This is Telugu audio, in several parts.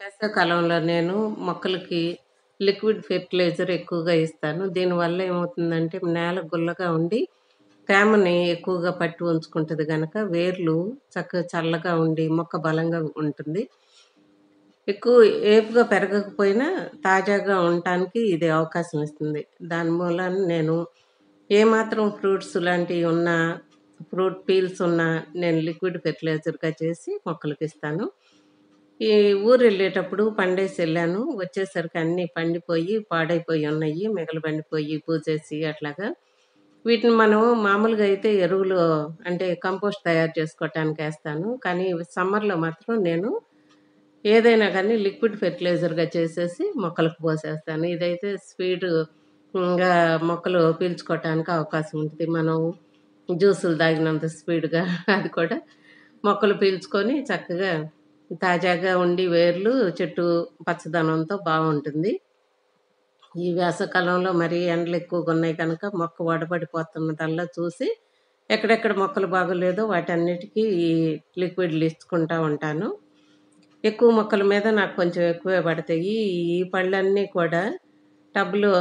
వేసవికాలంలో నేను మొక్కలకి లిక్విడ్ ఫెర్టిలైజర్ ఎక్కువగా ఇస్తాను. దీనివల్ల ఏమవుతుందంటే నేల గుల్లగా ఉండి తేమని ఎక్కువగా పట్టి ఉంచుకుంటది గనక వేర్లు చక్కగా చల్లగా ఉండి మొక్క బలంగా ఉంటుంది. ఎక్కువ ఏపుగా పెరగకపోయినా తాజాగా ఉండటానికి ఇది అవకాశం ఇస్తుంది. దాని మూలాన నేను ఏమాత్రం ఫ్రూట్స్ లాంటివి ఉన్నా, ఫ్రూట్ పీల్స్ ఉన్నా నేను లిక్విడ్ ఫెర్టిలైజర్‌గా చేసి మొక్కలకిస్తాను. ఈ ఊరెళ్ళేటప్పుడు పండేసెళ్ళాను. వచ్చేసరికి అన్నీ పండిపోయి, పాడైపోయి ఉన్నాయి. మిగలబండిపోయి, పూసేసి అట్లాగా. వీటిని మనం మామూలుగా అయితే ఎరువులు అంటే కంపోస్ట్ తయారు చేసుకోవటానికేస్తాను. కానీ సమ్మర్‌లో మాత్రం నేను ఏదైనా గానీ లిక్విడ్ ఫెర్టిలైజర్‌గా చేసేసి మొక్కలకు పోసేస్తాను. ఇదైతే స్పీడుగా మొక్కలు పీల్చుకోవటానికి అవకాశం ఉంటది. మనం జ్యూసులు తాగినంత స్పీడ్‌గా అది కూడా మొక్కలు పీల్చుకొని చక్కగా తాజాగా ఉండి వేర్లు, చెట్టు పచ్చదనంతో బావుంటుంది. ఈ వేసవికాలంలో మరీ ఎండలెక్కువగున్నాయి కనుక మొక్క వడబడిపోతున్నదల్లా చూసి ఎక్కడెక్కడ మొక్కలు బాగోలేదో వాటన్నిటికీ ఈ లిక్విడ్‌లు ఇచ్చుకుంటా ఉంటాను. ఎక్కువ మొక్కల మీద నాకు కొంచెం ఎక్కువే పడతాయి. ఈ పళ్ళన్నీ కూడా టబ్‌లో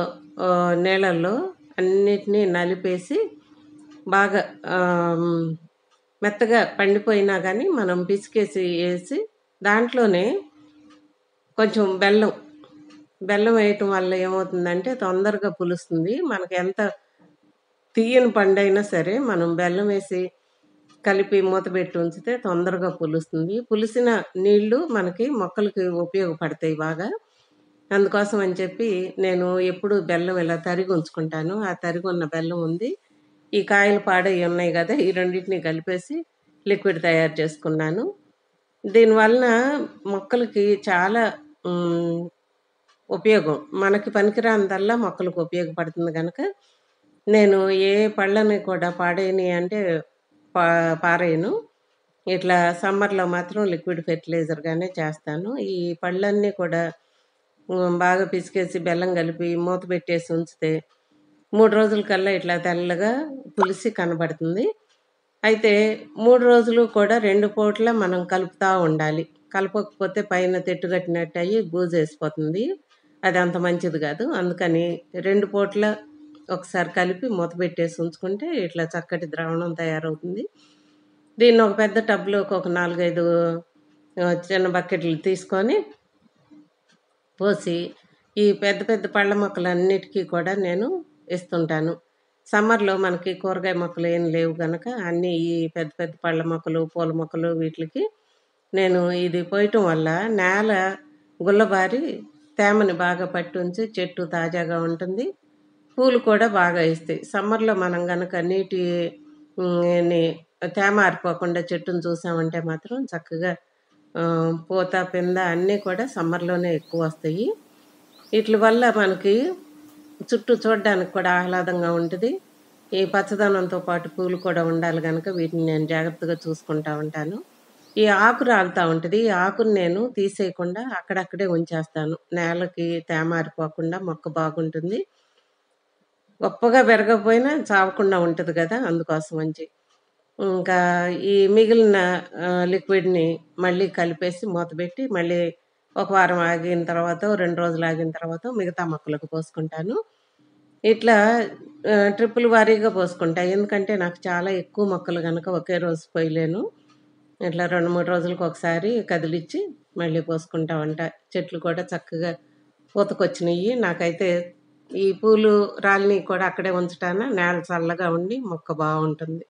నీళ్ళల్లో అన్నిటిని నలిపేసి బాగా ఆహ్, హ్మ్, మెత్తగా పండిపోయినా గానీ మనం పిసికేసి ఏసి దాంట్లోనే కొంచెం బెల్లం వేయటం వల్ల ఏమవుతుందంటే తొందరగా పులుస్తుంది. మనకెంత తియ్యని పండైనా సరే మనం బెల్లం వేసి కలిపి మూతబెట్టి ఉంచితే తొందరగా పులుస్తుంది. పులిసిన నీళ్ళు మనకి మొక్కలకి ఉపయోగపడతాయి బాగా. అందుకోసం అని చెప్పి నేను ఎప్పుడూ బెల్లం ఇలా తరిగి ఉంచుకుంటాను. ఆ తరిగున్న బెల్లం ఉంది. ఈ కాయలు పాడయ్యి ఉన్నాయి గదా! ఈ రెండిటిని కలిపేసి లిక్విడ్ తయారు చేసుకున్నాను. దీనివలన మొక్కలకి చాలా హ్మ్, ఉపయోగం. మనకి పనికిరానిదల్లా మొక్కలకు ఉపయోగపడుతుంది గనక, నేను ఏ పళ్ళని కూడా పాడైనయి అంటే పా పారేయను. ఇట్లా సమ్మర్‌లో మాత్రం లిక్విడ్ ఫెర్టిలైజర్‌గానే చేస్తాను. ఈ పళ్ళన్నీ కూడా బాగా పిసికేసి బెల్లం కలిపి మూత పెట్టేసి ఉంచితే 3 రోజులకల్లా ఇట్లా తెల్లగా పులిసి కనబడుతుంది. అయితే 3 రోజులు కూడా 2 పూటలా మనం కలుపుతా ఉండాలి. కలపకపోతే పైన తెట్టు కట్టినట్టయి బూజేసిపోతుంది. అది అంత మంచిది గాదు. అందుకని 2 పూటల ఒకసారి కలిపి మూత పెట్టేసి ఉంచుకుంటే ఇట్లా చక్కటి ద్రావణం తయారవుతుంది. దీన్ని ఒక పెద్ద టబ్‌లోకి ఒక 4, 5 చిన్న బకెట్లు తీసుకొని పోసి, ఈ పెద్ద పెద్ద పళ్ళ మొక్కలన్నిటికీ కూడా నేను ఇస్తుంటాను. సమ్మర్‌లో మనకి కూరగాయ మొక్కలు ఏం లేవు గనక అన్నీ ఈ పెద్ద పెద్ద పళ్ళ మొక్కలు, పూల మొక్కలు వీటిలకి నేను ఇది పోయటం వల్ల నేల గుల్లబారి తేమని బాగా పట్టుంచి చెట్టు తాజాగా ఉంటుంది. పూలు కూడా బాగా ఇస్తాయి. సమ్మర్‌లో మనం గనక నీటి ని తేమ ఆరిపోకుండా చెట్టుని చూసామంటే మాత్రం చక్కగా పూత, పింద అన్నీ కూడా సమ్మర్‌లోనే ఎక్కువొస్తాయి. ఈట్లి వల్ల మనకి చుట్టూ చూడ్డానికి కూడా ఆహ్లాదంగా ఉంటది. ఈ పచ్చదనంతో పాటు పూలు కూడా ఉండాలి గనక వీటిని నేను జాగ్రత్తగా చూసుకుంటా ఉంటాను. ఈ ఆకు రాలుతా ఉంటది. ఈ ఆకుని నేను తీసేయకుండా అక్కడక్కడే ఉంచేస్తాను. నేలకి తేమ ఆరిపోకుండా మొక్క బాగుంటుంది. గొప్పగా పెరగకపోయినా చావకుండా ఉంటది గదా! అందుకోసం అని ఇంకా ఈ మిగిలిన లిక్విడ్‌ని మళ్ళీ కలిపేసి మూతబెట్టి మళ్ళీ ఒక వారం ఆగిన తర్వాతో, 2 రోజులు ఆగిన తర్వాతో మిగతా మొక్కలకు పోసుకుంటాను. ఇట్లా ట్రిప్పుల వారీగా పోసుకుంటా. ఎందుకంటే నాకు చాలా ఎక్కువ మొక్కలు గనక ఒకే రోజు పోయలేను. ఇట్లా 2, 3 రోజులకొకసారి కదిలిచ్చి మళ్ళీ పోసుకుంటా ఉంటా. చెట్లు కూడా చక్కగా పూతకొచ్చినియి. నాకైతే ఈ పూలు రాలినయి కూడా అక్కడే ఉంచటాన నేల చల్లగా ఉండి మొక్క బావుంటుంది.